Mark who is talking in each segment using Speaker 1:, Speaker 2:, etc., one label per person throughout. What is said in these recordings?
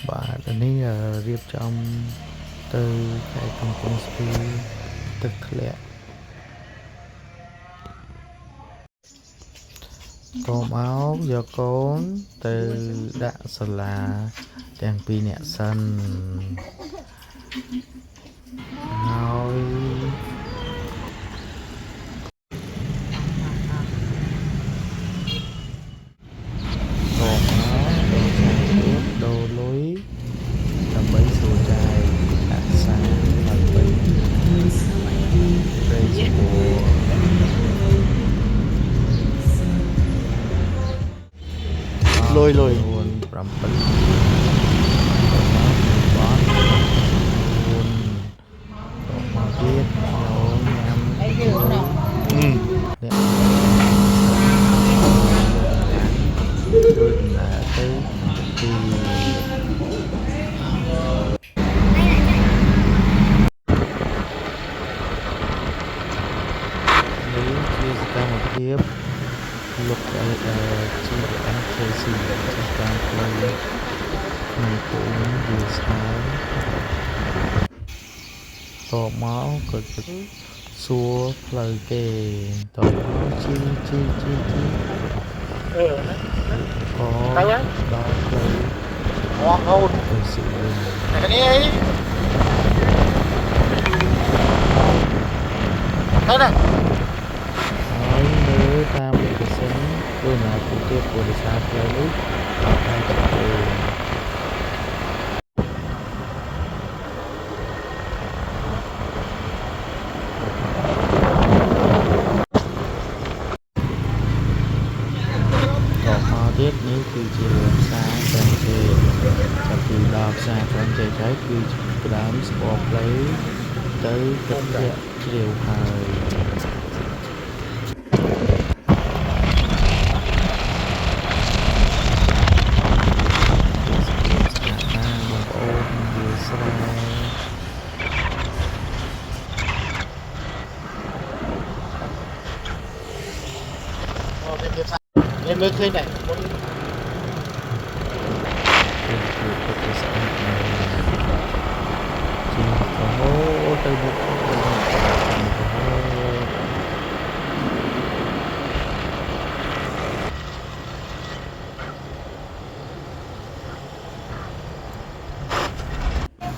Speaker 1: បាទនេះរៀបចំទៅខេត្តកំពង់ស្ពឺទឹកធ្លាក់កុំអោបយកកូនទៅដាក់សាលាទាំងពីរនាក់សិនហើយកុំអោបទៀតដូរលុយដើម្បីសួរចែកដាក់សាឡើងវិញព្រៃស្បួរលុយ7បាត់មកទៀតចូលញ៉ាំអ្នកធ្វើដំណើរទៅទីនេះជាសកម្មភាពលុបជាNKC តាមផ្លូវក្នុងភូមិវាស្ហាយតមកក៏សួរផ្លូវគេតមកជីក៏ដល់ផ្លូវអងហូតទៅស៊ីវិញនេះអីទៅណាហើយមើលតាមឯកសារគឺណាទូទៅបរិសាផ្លូវនេះអត់ហើយទៅទៀតនេះគឺជាផ្សារត្រង់ជ័យចាប់ពីដល់ផ្សារត្រង់ជ័យហើយគឺផ្ដើមស្គាល់ផ្លូវទៅទឹកធ្លាក់ជ្រាវហើយបងប្អូនវាស្រែមានមើលឃើញដែរមុនគឺទឹកស្អាតណាស់ជាកោទៅមុខ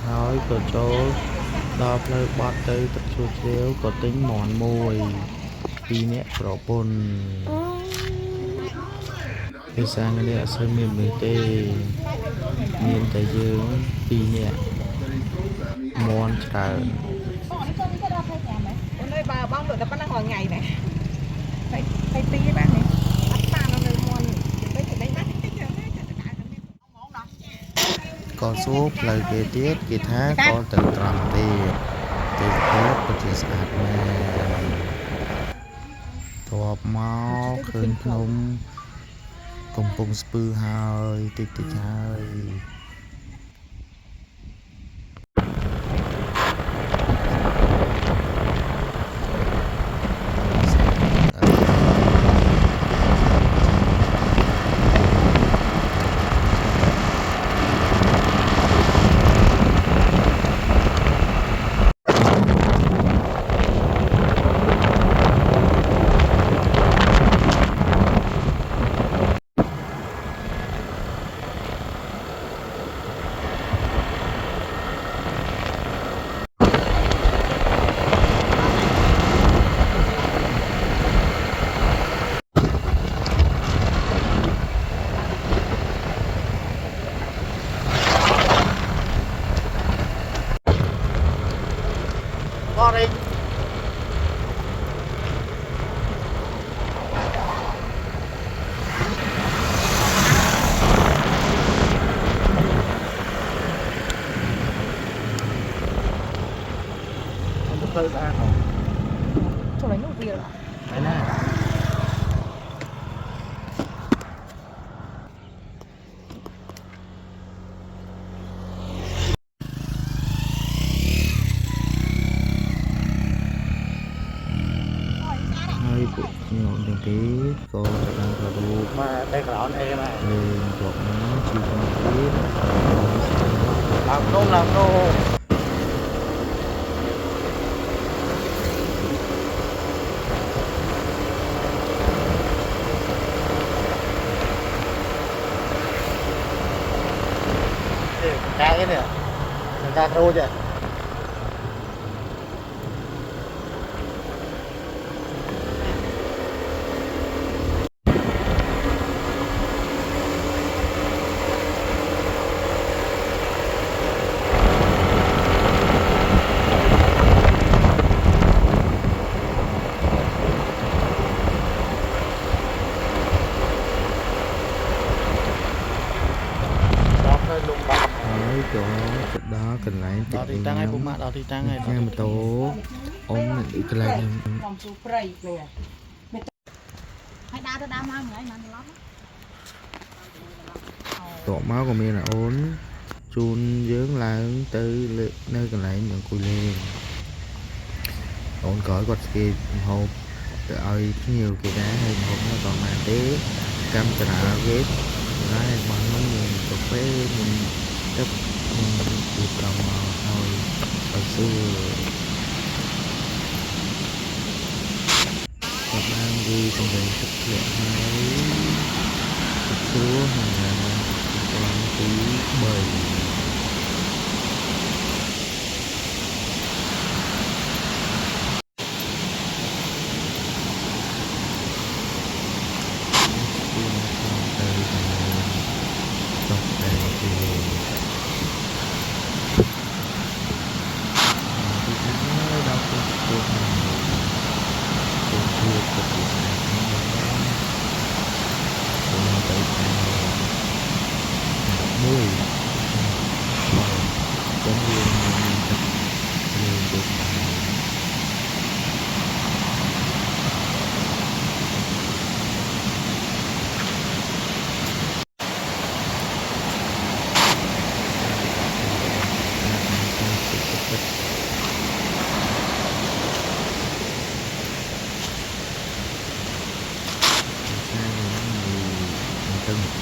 Speaker 1: ហើយក៏ចូលដល់ផ្លូវបត់ទៅទឹកជ្រោះជ្រាវក៏ទិញមាន់មួយ2នាក់ប្រពន្ធភាសាអង់គ្លេសអត់សូវមានមើលទេមានតែយើង2នាក់មាន់ច្រើនអូនអើយបើបងលក់តែប៉ុណ្ណឹងរាល់ថ្ងៃដែរហើយទីបាននេះអត់បាននៅមាន់ទៅទៅបានតិចក៏សួរផ្លូវគេទៀតគេថាក៏ទៅត្រង់ទៀតទីទៀតពិតជាស្អាតណាស់ទបមកឃើញភ្នំកំពង់ស្ពឺហើយតិចហើយMorning. Không có ra không? Chỗ này nó bia rồi. Đấy nè.ពួកខ្ញុំទាំងពីរក៏បានប្រឡូកមកតែក្រោនអីមកលេងជាប់មកជីវភាព là cô cái nè ca rô chứ chỗ đó cần lại đó thì tăng hay bụng mạ đó thì tăng hay nghe một tố ôm đi cái này tổ máu của mình là ốn chun dướng lại từ nơi cần lại những cùi lên ổn cõi quạt kì hộp để ơi nhiều cái đá hay hộp nó còn mà té cam cái nào ghét lá bằng nó nhìn cà phê mình chấp được cầu thôi hồi xưa các bạn đi trong đây thực hiện hai số hàng con tí bời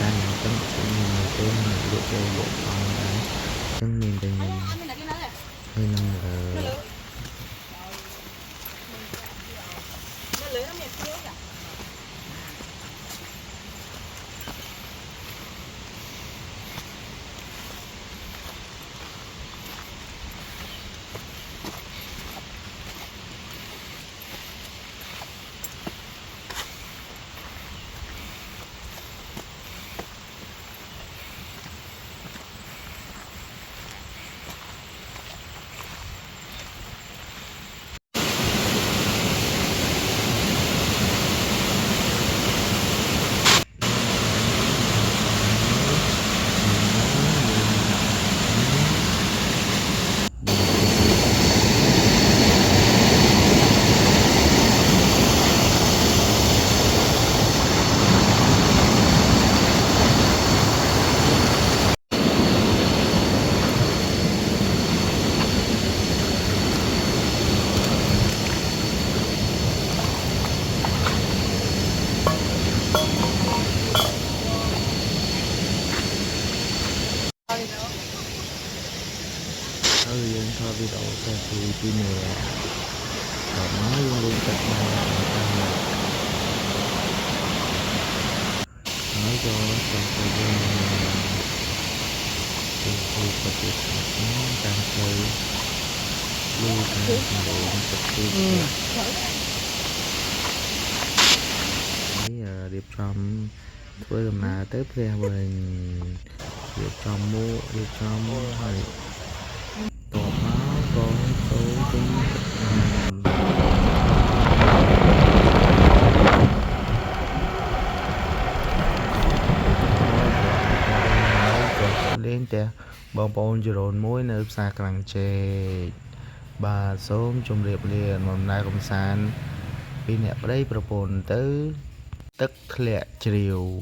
Speaker 1: chân một chân chân người tên độ bộ phòng đấy chân nhìn tình hình hơi năng là video saya ini ya karena yang lintas nói cho trong thời gian từ seperti tăng thời lưu thành lượng trực tiếp điệp trong với làm nào tới theo mình điệp trong mua điệp trong hay tổ máu con số tính lên tè bong bóng chưa đồn mối nơi xa càng chê bà sớm trong liệp liền một nay công sản pin nẹp đây propon tới tất lẹ chiều